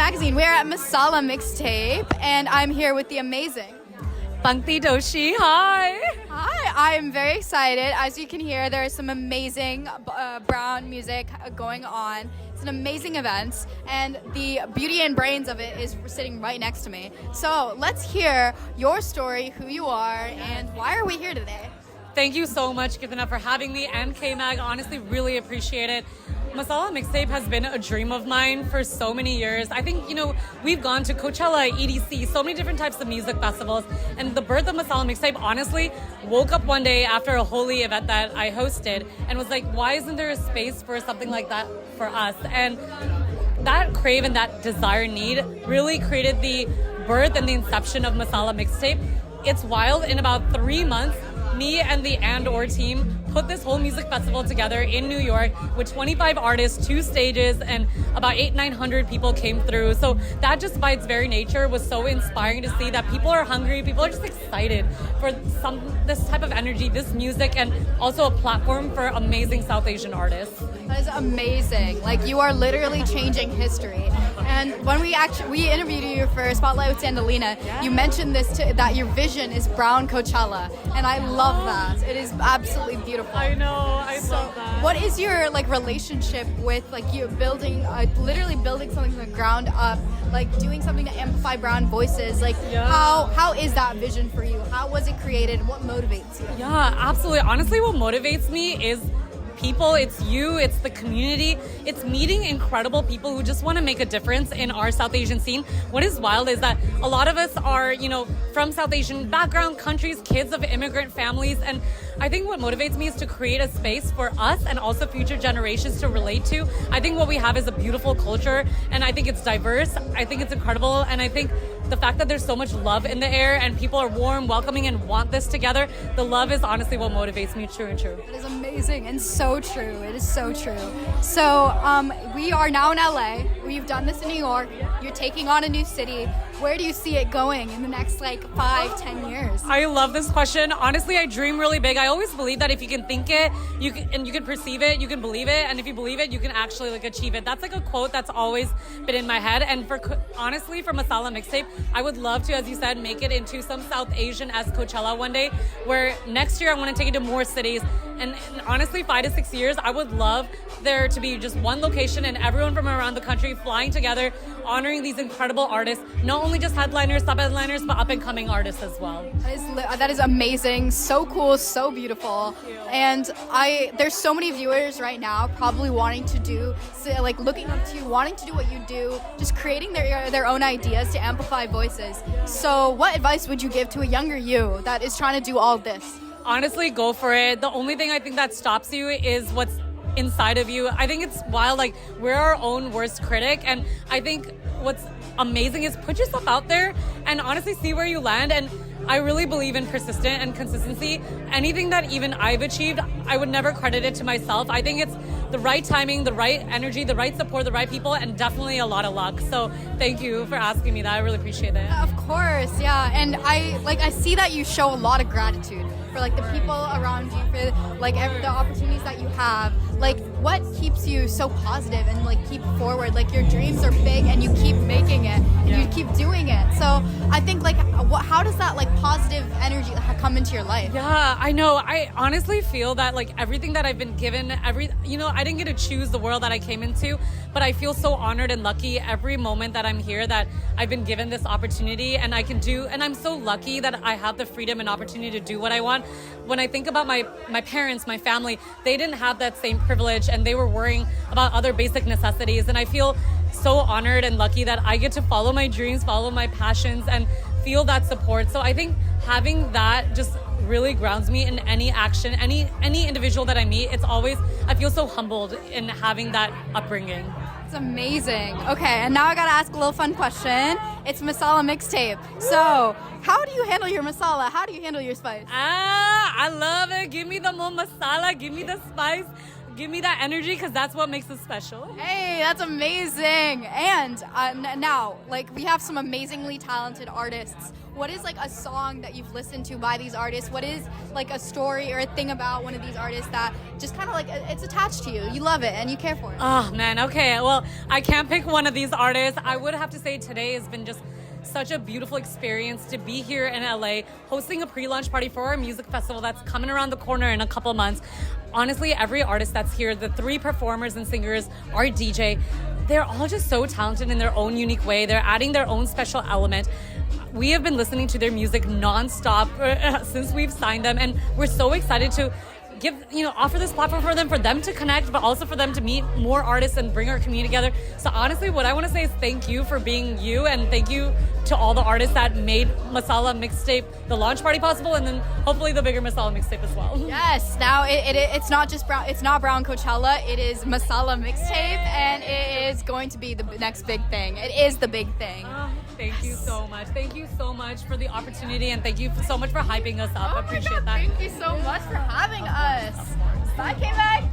Magazine. We're at Masala Mixtape, and I'm here with the amazing Pankti Doshi. Hi. Hi, I'm very excited. As you can hear, there is some amazing brown music going on. It's an amazing event, and the beauty and brains of it is sitting right next to me. So let's hear your story, who you are, and why are we here today? Thank you so much, Keertana, for having me, and K-Mag. Honestly, really appreciate it. Masala Mixtape has been a dream of mine for so many years. I think, we've gone to Coachella, EDC, so many different types of music festivals. And the birth of Masala Mixtape, honestly, woke up one day after a holy event that I hosted and was like, why isn't there a space for something like that for us? And that crave and that desire need really created the birth and the inception of Masala Mixtape. It's wild. In about 3 months, me and the And/Or team put this whole music festival together in New York with 25 artists, 2 stages, and about 800-900 people came through. So that just by its very nature was so inspiring to see that people are hungry, people are just excited for this type of energy, this music, and also a platform for amazing South Asian artists. That is amazing. Like, you are literally changing history. And when we interviewed you for Spotlight with Sandalina, you mentioned that your vision is brown Coachella, and I love that. It is absolutely beautiful. I know, I love that. What is your relationship with you literally building something from the ground up, doing something to amplify brown voices? How is that vision for you? How was it created? What motivates you? Yeah, absolutely. Honestly, what motivates me is people, it's you, it's the community, it's meeting incredible people who just want to make a difference in our South Asian scene. What is wild is that a lot of us are, from South Asian background countries, kids of immigrant families, and I think what motivates me is to create a space for us and also future generations to relate to. I think what we have is a beautiful culture, and I think it's diverse, I think it's incredible, and I think the fact that there's so much love in the air and people are warm, welcoming, and want this together, the love is honestly what motivates me, true and true. It is amazing and so true. It is so true. So we are now in LA. We've done this in New York. You're taking on a new city. Where do you see it going in the next 5-10 years? I love this question. Honestly, I dream really big. I always believe that if you can think it, you can perceive it, you can believe it, and if you believe it, you can actually achieve it. That's a quote that's always been in my head. And honestly, for Masala Mixtape, I would love to, as you said, make it into some South Asian as Coachella one day, where next year I want to take it to more cities. And honestly, 5 to 6 years, I would love there to be just one location and everyone from around the country flying together, honoring these incredible artists, not only just headliners, sub-headliners, but up-and-coming artists as well. That is amazing, so cool, so beautiful. And there's so many viewers right now probably wanting to do, looking up to you, wanting to do what you do, just creating their own ideas to amplify voices. So what advice would you give to a younger you that is trying to do all this? Honestly, go for it. The only thing I think that stops you is what's inside of you. I think it's wild. We're our own worst critic, and I think what's amazing is put yourself out there and honestly see where you land. And I really believe in persistent and consistency. Anything that even I've achieved, I would never credit it to myself. I think it's the right timing, the right energy, the right support, the right people, and definitely a lot of luck. So thank you for asking me that. I really appreciate it. Of course, yeah. And I see that you show a lot of gratitude for the people around you, for the opportunities that you have. What keeps you so positive and keep forward? Your dreams are big and you keep making it and you keep doing it. So I think how does that positive energy come into your life? Yeah, I know. I honestly feel that everything that I've been given, I didn't get to choose the world that I came into, but I feel so honored and lucky every moment that I'm here that I've been given this opportunity and I can do, and I'm so lucky that I have the freedom and opportunity to do what I want. When I think about my parents, my family, they didn't have that same privilege and they were worrying about other basic necessities, and I feel so honored and lucky that I get to follow my dreams, follow my passions, and feel that support. So I think having that just really grounds me in any action, any individual that I meet. I feel so humbled in having that upbringing. It's amazing. Okay, and now I gotta ask a little fun question. It's Masala Mixtape. So, how do you handle your masala? How do you handle your spice? I love it. Give me the more masala, give me the spice. give me that energy because that's what makes it special. Hey, that's amazing. And now, like, we have some amazingly talented artists. What is like a song that you've listened to by these artists? What is like a story or a thing about one of these artists that just kind of like it's attached to you? You love it and you care for it. Oh man, okay. Well, I can't pick one of these artists. I would have to say today has been just such a beautiful experience to be here in LA, hosting a pre-launch party for our music festival that's coming around the corner in a couple months. Honestly, every artist that's here, the 3 performers and singers, our DJ, they're all just so talented in their own unique way. They're adding their own special element. We have been listening to their music nonstop since we've signed them, and we're so excited to offer this platform for them to connect, but also for them to meet more artists and bring our community together. So honestly, what I want to say is thank you for being you, and thank you to all the artists that made Masala Mixtape, the launch party, possible, and then hopefully the bigger Masala Mixtape as well. Yes, now it's not just Brown, it's not Brown Coachella, it is Masala Mixtape, and it is going to be the next big thing. It is the big thing. Thank you so much. Thank you so much for the opportunity, and thank you so much for hyping us up. I appreciate that. Thank you so much for having us. Bye, K-Mag.